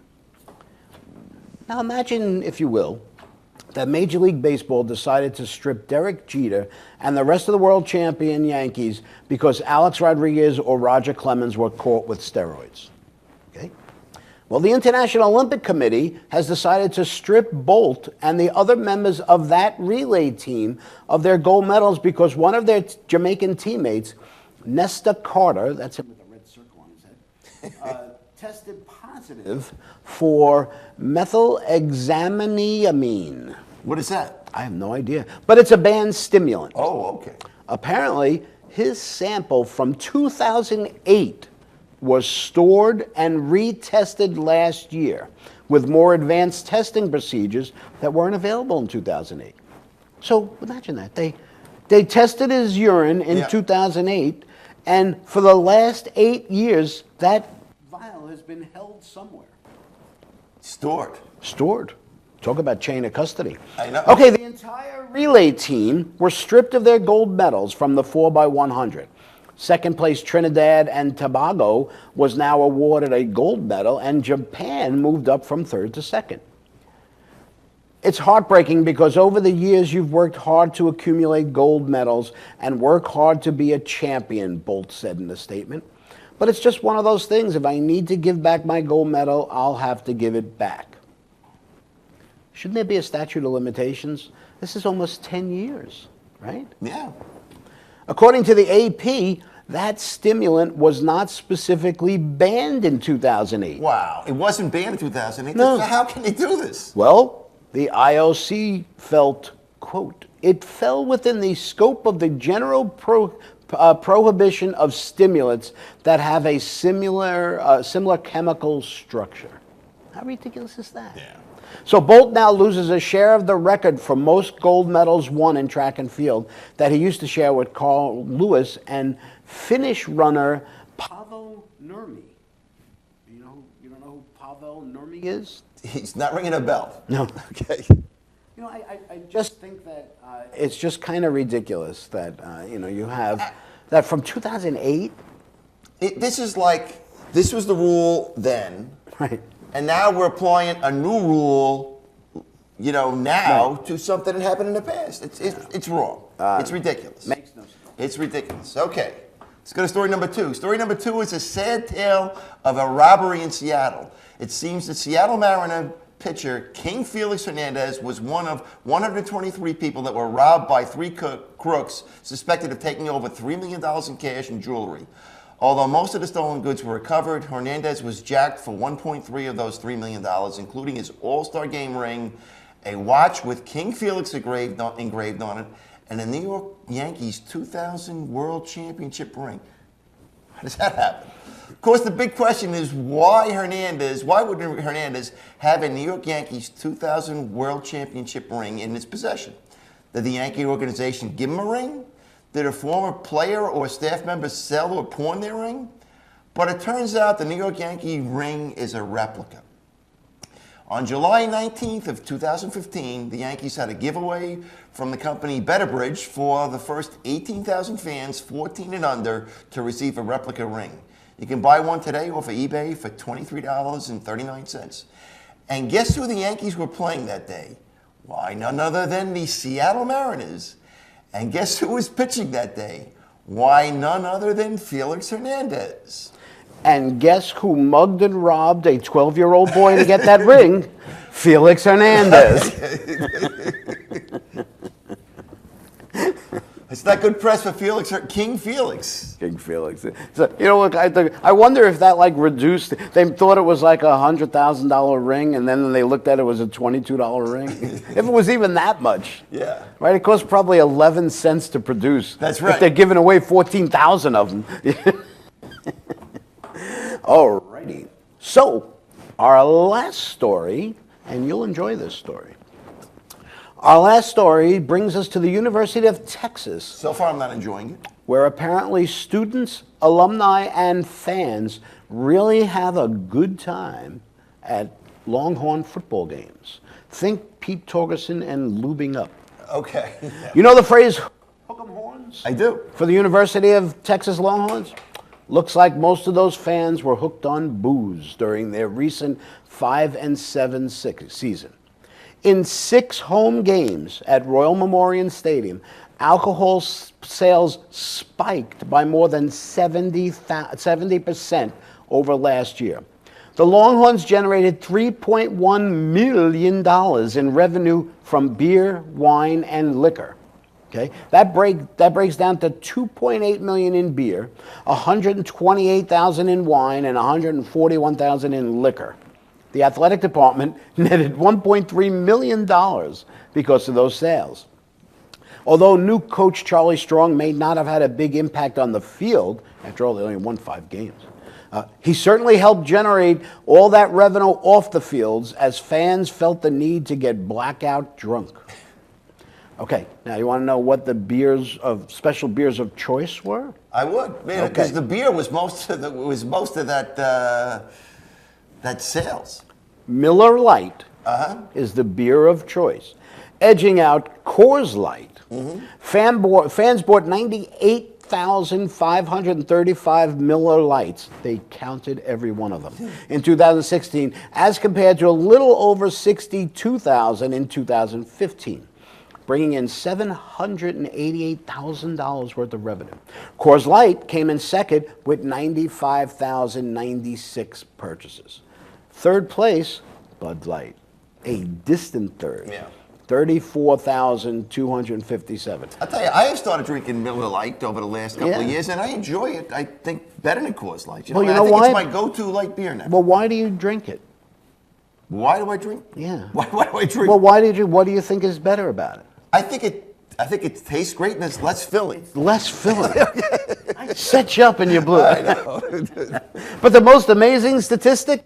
Now imagine, if you will, that Major League Baseball decided to strip Derek Jeter and the rest of the world champion Yankees because Alex Rodriguez or Roger Clemens were caught with steroids. Okay? Well, the International Olympic Committee has decided to strip Bolt and the other members of that relay team of their gold medals because one of their Jamaican teammates, Nesta Carter, that's him with a red circle on his head, tested positive for methyl hexamine. What is that? I have no idea. But it's a banned stimulant. Oh, okay. Apparently, his sample from 2008 was stored and retested last year with more advanced testing procedures that weren't available in 2008. So imagine that. They tested his urine in 2008, and for the last 8 years, that vial has been held somewhere. Stored. Talk about chain of custody. I know. Okay, the entire relay team were stripped of their gold medals from the 4x100. Second place Trinidad and Tobago was now awarded a gold medal, and Japan moved up from third to second. It's heartbreaking because over the years you've worked hard to accumulate gold medals and work hard to be a champion, Bolt said in a statement. But it's just one of those things. If I need to give back my gold medal, I'll have to give it back. Shouldn't there be a statute of limitations? This is almost 10 years, right? Yeah. According to the AP, that stimulant was not specifically banned in 2008. Wow. It wasn't banned in 2008. No. How can they do this? Well, the IOC felt, quote, it fell within the scope of the general prohibition of stimulants that have a similar chemical structure. How ridiculous is that? Yeah. So Bolt now loses a share of the record for most gold medals won in track and field that he used to share with Carl Lewis and Finnish runner Paavo Nurmi. You don't know who Paavo Nurmi is? He's not ringing a bell. No. Okay. You know, I just think that it's just kind of ridiculous that, you have that from 2008. This was the rule then. Right. And now we're applying a new rule, now to something that happened in the past. It's wrong. It's ridiculous. Makes no sense. It's ridiculous. Okay. Let's go to story number 2. Story number 2 is a sad tale of a robbery in Seattle. It seems that Seattle Mariner pitcher King Felix Hernandez was one of 123 people that were robbed by 3 crooks suspected of taking over $3 million in cash and jewelry. Although most of the stolen goods were recovered, Hernandez was jacked for 1.3 of those $3 million, including his All-Star Game ring, a watch with King Felix engraved on it, and a New York Yankees 2000 World Championship ring. How does that happen? Of course, the big question is why would Hernandez have a New York Yankees 2000 World Championship ring in his possession? Did the Yankee organization give him a ring? Did a former player or staff member sell or pawn their ring? But it turns out the New York Yankee ring is a replica. On July 19th of 2015, the Yankees had a giveaway from the company Betterbridge for the first 18,000 fans 14 and under to receive a replica ring. You can buy one today off of eBay for $23.39. And guess who the Yankees were playing that day? Why, none other than the Seattle Mariners. And guess who was pitching that day? Why, none other than Felix Hernandez. And guess who mugged and robbed a 12-year-old boy to get that ring? Felix Hernandez. It's not good press for King Felix. King Felix. So, look, I wonder if that reduced. They thought it was like a $100,000 ring, and then they looked at it was a $22 ring. If it was even that much. Yeah. Right. It cost probably 11 cents to produce. That's right. If they're giving away 14,000 of them. Alrighty. So, our last story, and you'll enjoy this story. Our last story brings us to the University of Texas. So far, I'm not enjoying it. Where apparently students, alumni, and fans really have a good time at Longhorn football games. Think Pete Torgerson and lubing up. Okay. You know the phrase, hook 'em horns? I do. For the University of Texas Longhorns? Looks like most of those fans were hooked on booze during their recent 5-7 season. In 6 home games at Royal Memorial Stadium, alcohol sales spiked by more than 70% over last year. The Longhorns generated $3.1 million in revenue from beer, wine, and liquor. Okay, that breaks down to $2.8 million in beer, $128,000 in wine, and $141,000 in liquor. The athletic department netted $1.3 million because of those sales. Although new coach Charlie Strong may not have had a big impact on the field, after all, they only won 5 games, he certainly helped generate all that revenue off the fields as fans felt the need to get blackout drunk. Okay, now you want to know what the special beers of choice were? I would, because the beer was most of that sales. Miller Lite is the beer of choice, edging out Coors Light. Fans bought 98,535 Miller Lights. They counted every one of them in 2016, as compared to a little over 62,000 in 2015. Bringing in $788,000 worth of revenue. Coors Light came in second with 95,096 purchases. Third place, Bud Light, a distant third. Yeah. 34,257. I'll tell you, I have started drinking Miller Lite over the last couple of years, and I enjoy it. I think better than Coors Light. Well, you know I think why? it's my go-to light beer now. Well, why do you drink it? Why do I drink? Yeah. Why do I drink? Well, what do you think is better about it? I think it tastes great and it's less filling. Less filling. I set you up and you blew I it. know. But the most amazing statistic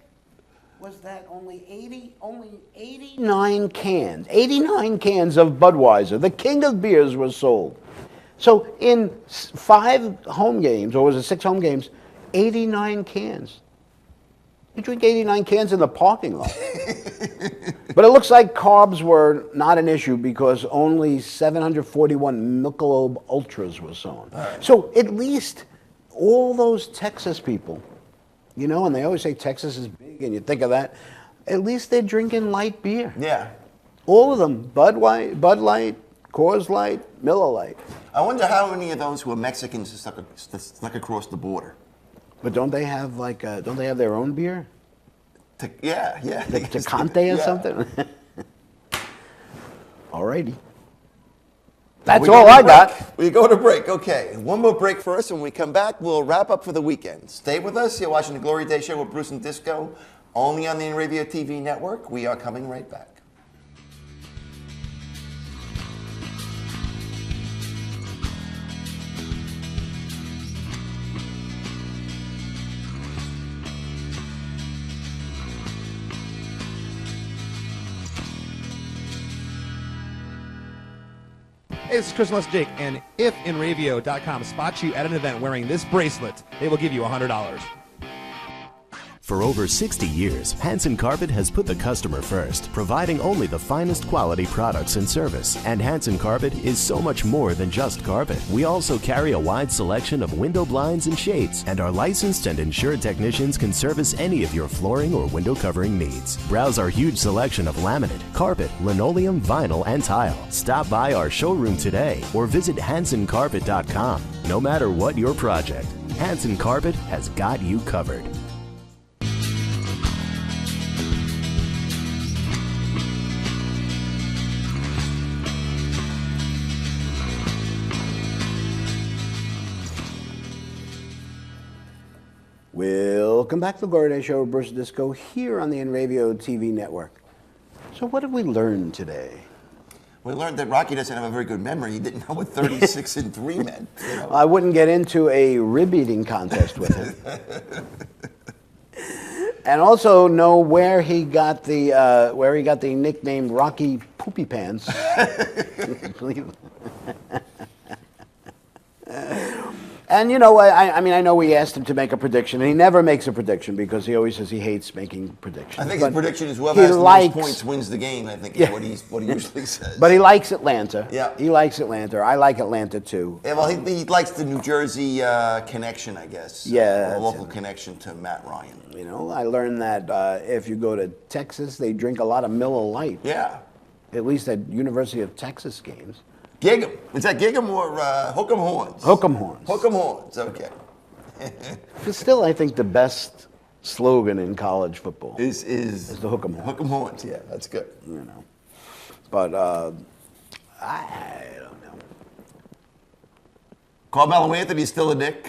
was that only 89 cans of Budweiser, the king of beers, was sold. So in 5 home games, or was it 6 home games, 89 cans. You drink 89 cans in the parking lot. But it looks like carbs were not an issue because only 741 Michelob Ultras were sold. Right. So at least all those Texas people, you know, and they always say Texas is big, and you think of that, at least they're drinking light beer. Yeah. All of them, Bud Light, Coors Light, Miller Lite. I wonder how many of those were Mexicans stuck across the border. But don't they have their own beer? Yeah. Tecate or something? All righty. That's all I got. We go to break. Okay, one more break for us. When we come back, we'll wrap up for the weekend. Stay with us. You're watching the Glory Day Show with Bruce and Disco, only on the Inravio TV network. We are coming right back. Hey, this is Chris Les Jake, and if Inravio.com spots you at an event wearing this bracelet, they will give you $100. For over 60 years, Hanson Carpet has put the customer first, providing only the finest quality products and service. And Hanson Carpet is so much more than just carpet. We also carry a wide selection of window blinds and shades, and our licensed and insured technicians can service any of your flooring or window covering needs. Browse our huge selection of laminate, carpet, linoleum, vinyl, and tile. Stop by our showroom today or visit HansonCarpet.com. No matter what your project, Hanson Carpet has got you covered. Welcome back to the Glory Day Show with Bruce and Disco here on the Inravio TV network. So what did we learn today? We learned that Rocky doesn't have a very good memory. He didn't know what 36 and 3 meant. You know? I wouldn't get into a rib eating contest with him. And also know where he got the nickname Rocky Poopy Pants. And you know, I mean, I know we asked him to make a prediction, and he never makes a prediction because he always says he hates making predictions. I think his prediction is whoever has the most points wins the game. I think is what he usually says. But he likes Atlanta. Yeah, he likes Atlanta. I like Atlanta too. Yeah, well, he likes the New Jersey connection, I guess. Yeah, a local connection to Matt Ryan. You know, I learned that if you go to Texas, they drink a lot of Miller Lite. Yeah, at least at University of Texas games. Gig 'em. Is that Gig 'em or Hook 'em Horns? Hook 'em Horns. Hook 'em Horns, okay. But still, I think the best slogan in college football is the Hook 'em Horns. Hook 'em Horns, yeah, that's good. You know, but I don't know. Carmelo Anthony's still a Nick.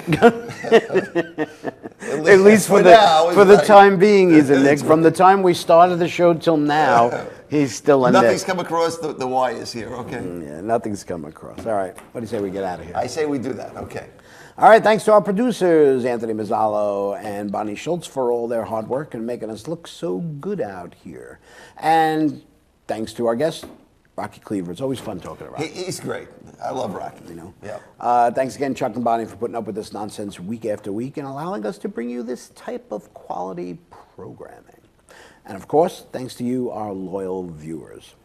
At least for the time being, he's a Nick. From the time we started the show till now, he's still a Nick. Nothing's come across the wires here, okay? Yeah, nothing's come across. All right. What do you say we get out of here? I say we do that, okay. All right, thanks to our producers, Anthony Mazzalo and Bonnie Schultz, for all their hard work and making us look so good out here. And thanks to our guest, Rocky Cleaver. It's always fun talking to Rocky. He's great. I love Rocky. You know. Yeah. Thanks again, Chuck and Bonnie, for putting up with this nonsense week after week and allowing us to bring you this type of quality programming. And of course, thanks to you, our loyal viewers.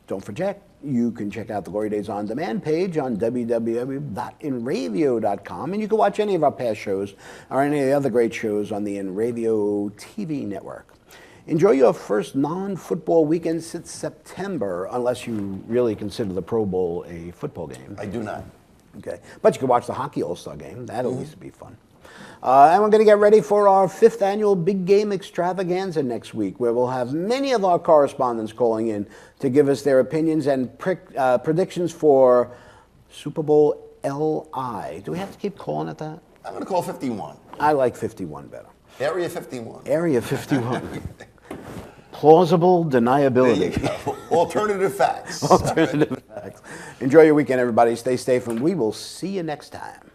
Don't forget, you can check out the Glory Days On Demand page on www.inravio.com, and you can watch any of our past shows or any of the other great shows on the Inravio TV network. Enjoy your first non-football weekend since September, unless you really consider the Pro Bowl a football game. I do not. Okay, but you can watch the Hockey All-Star Game. That'll always be fun. And we're going to get ready for our 5th annual Big Game Extravaganza next week, where we'll have many of our correspondents calling in to give us their opinions and predictions for Super Bowl LI. Do we have to keep calling it that? I'm going to call 51. I like 51 better. Area 51. Area 51. Plausible deniability. There you go. Alternative facts. Alternative facts. Enjoy your weekend, everybody. Stay safe, and we will see you next time.